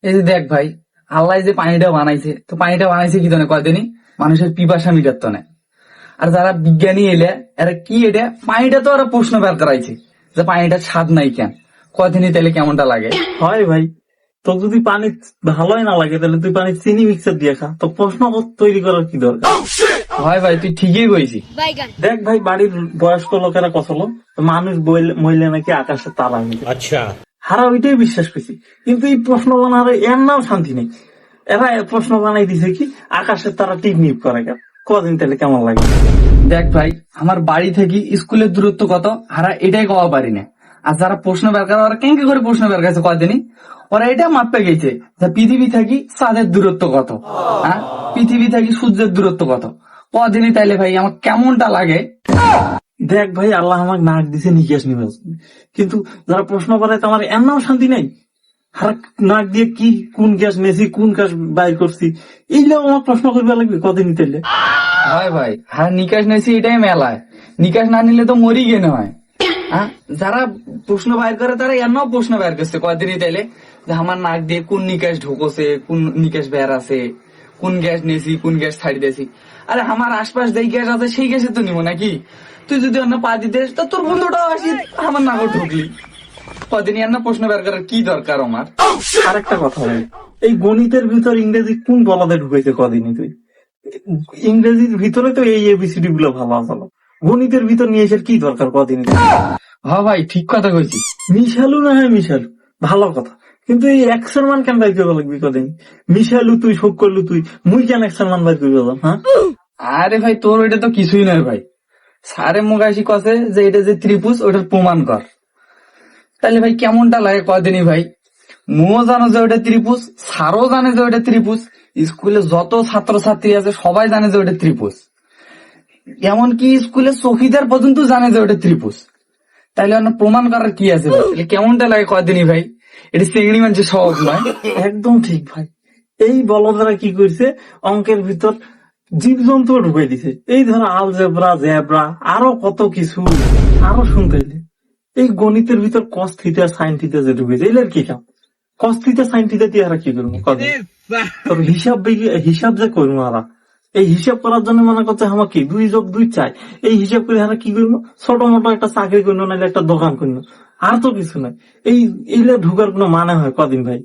এই যে দেখ ভাই, আল্লাহ যে পানিটা বানাইছে, তো পানিটা বানাইছে কি জানে কয়দিনই মানুষের পিপাসা মিটাতো না। আর যারা বিজ্ঞানী এলে এরা কি এটা পানিটা তো ওরা প্রশ্ন বের করাইছে যে পানিটা স্বাদ নাই কেন, কদিনই তাহলে কেমনটা লাগে। হয় ভাই, তো যদি পানি ভালোই না লাগে তাহলে তুই পানি চিনি মিক্সার দিয়ে খা, তো প্রশ্ন তৈরি করার কি দরকার? হয় ভাই, তুই ঠিকই কইছি। দেখ ভাই, বাড়ির বয়স্ক লোকেরা কত লোক মানুষ মহিলা নাকি আকাশে তারা মিলে, अच्छा হারা ওইটাই বিশ্বাস করছি। কিন্তু এই প্রশ্ন বানার এর নাম শান্তি নেই। এরা প্রশ্ন বানাই দিছে কি আকাশের তারা টিপনিপ করে কেন, কদিন তাহলে কেমন লাগে? দেখ ভাই, আমার বাড়ি থেকে স্কুলের দূরত্ব কত হারা এটাই কওয়া পারি না। আর যারা প্রশ্ন বের করে ওরা কেন করে প্রশ্ন বের করেছে কয়দিনই, ওরা এটা মাপতে গেছে যে পৃথিবী থেকে চাঁদের দূরত্ব কত, হ্যাঁ পৃথিবী থেকে সূর্যের দূরত্ব কত, কদিনই তাইলে ভাই আমার কেমনটা লাগে। দেখ ভাই, আল্লাহ আমাকে নাক দিছে নিকাশ নিবাস, কিন্তু যারা প্রশ্ন করে আমার এর নাম শান্তি নাই। আর নাক দিয়ে কি কোন গ্যাস নেছি কোন গ্যাস বাইর করছি এইগুলো আমার প্রশ্ন করবে লাগবে কদিন তাইলে। হয় ভাই, হ্যাঁ নিকাশ নিয়েছি এটাই মেলায়, নিকাশ না নিলে তো মরি গেলে হয়। হ্যাঁ যারা প্রশ্ন বাইর করে তারা এমন প্রশ্ন বের করছে কয়দিনই তাইলে যে আমার নাক দিয়ে কোন নিকাশ ঢুকছে কোন নিকাশ বের আছে, কোন গ্যাস নিয়েছি কোন গ্যাস ছাড়ি দিয়েছি। আরে আমার আশপাশ যেই গ্যাস আছে সেই গ্যাসে তো নিবো নাকি? তুই যদি অন্য পা দিতে তো তোর বন্ধুটাও আসি আমার নাকও ঢুকলি, কদিনই এমন প্রশ্ন বের করার কি দরকার আমার। আরেকটা কথা ভাই, এই গণিতের ভিতর ইংরেজি কোন বলাতে ঢুকেছে কদিনই তুই? ইংরেজির ভিতরে তো এই এবিসিডি গুলো ভালো, গণিতের ভিতর নিয়ে এসে কি দরকার কদিন? হ্যাঁ ভাই, ঠিক কথা কইছি। মিশালু না হয় মিশালু, ভালো কথা, কিন্তু এই একশোর মান কেন বাইর করবে লাগবি কদিন? মিশালু তুই, শোক করলু তুই, মুই কেন একশোর মান বাইর করবে? হ্যাঁ আরে ভাই, তোর ওইটা তো কিছুই নয় ভাই। সারে মুখাশি কছে যে এটা যে ত্রিভুজ ওটার প্রমাণ কর। তাহলে ভাই কেমনটা লাগে কদিনই ভাই, মুও জানো যে ওটা ত্রিভুজ, স্যারও জানে যে ওটা ত্রিভুজ, স্কুলে যত ছাত্রছাত্রী আছে সবাই জানে যে ওটা ত্রিভুজ, এমনকি স্কুলে চৌকিদার পর্যন্ত জানে যে ওটা ত্রিভুজ। তাইলে অন্য প্রমাণ করার কি আছে ভাই? তাহলে কেমনটা লাগে কদিনই ভাই, এটা চিংড়ি মানুষের স্বভাব নয়। একদম ঠিক ভাই, এই বলদারা কি করছে অঙ্কের ভিতর জীবজন্তু ঢুকে দিছে, এই ধরো আলজেব্রা জেব্রা আরো কত কিছু আরো শুনতে এলে। এই গণিতের ভিতর কস থিটা সাইন থিটা যে ঢুকেছে এলের কি কাম? কস থিটা সাইন থিটা দিয়ে আর কি করবো কদিন? তোর হিসাব যে করবো আর এই হিসাব করার জন্য মনে করছে আমার কি 2+2 চাই, এই হিসাব করে আর কি করবো? ছোট মোটো একটা চাকরি করবো নাহলে একটা দোকান করবো, আর তো কিছু নাই। এইগুলা ঢুকার কোনো মানে হয় কদিন ভাই?